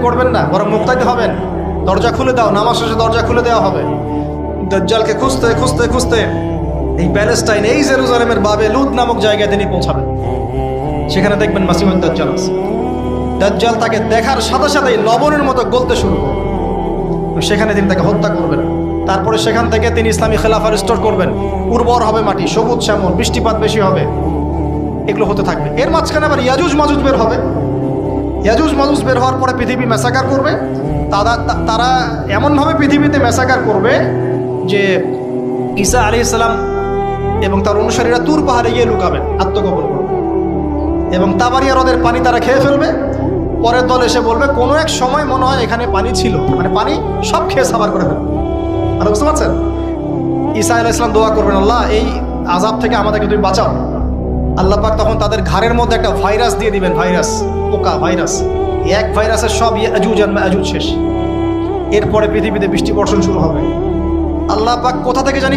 করবেন না, বরং মুক্তাদি হবেন। দরজা খুলে দাও, নামাজ শেষে দরজা খুলে দেওয়া হবে। দাজ্জালকে খুঁজতে খুঁজতে খুঁজতে এই প্যালেস্টাইন, এই জেরুজালেমের বাবে লুদ নামক জায়গায় তিনি পৌঁছাবেন। সেখানে দেখবেন মাসিহুদ দাজ্জাল আছে। দাজ্জাল তাকে দেখার সাথে সাথেই লবণের মতো গলতে শুরু করবে। সেখানে তিনি তাকে হত্যা করবেন। তারপরে সেখান থেকে তিনি ইসলামী খেলাফা রিস্টোর করবেন। উর্বর হবে মাটি, সবুজ শ্যামল, বৃষ্টিপাত বেশি হবে, এগুলো হতে থাকবে। এর মাঝখানে আবার ইয়াজুজ মাজুজ বের হবে। ইয়াজুজ মাজুজ বের হওয়ার পরে পৃথিবী ম্যাসাকার করবে। তারা এমনভাবে পৃথিবীতে ম্যাসাকার করবে যে ঈসা আলাইহিস সালাম এবং তার অনুসারীরা তুর পাহাড়ে গিয়ে লুকাবেন, আত্মগোপন করবে, এবং তাবারিয়া হ্রদের পানি তারা খেয়ে ফেলবে। পরের দল এসে বলবে কোনো এক সময় মনে হয় এখানে পানি ছিল, মানে পানি সব খেয়ে সাবার করে ফেলবে। আর বুঝতে পারছেন? ঈসা আলাইহিস সালাম দোয়া করবেন, আল্লাহ এই আযাব থেকে আমাদেরকে তুমি বাঁচাও। আল্লাহ পাক তখন তাদের ঘাড়ের মধ্যে একটা ভাইরাস দিয়ে দিবেন, ভাইরাস, পোকা ভাইরাস। এক ভাইরাসের সব ইয়াজুজ আর মাজুজ শেষ। এরপরে পৃথিবীতে বৃষ্টি বর্ষণ শুরু হবে। আল্লাহ পাক কোথা থেকে জানি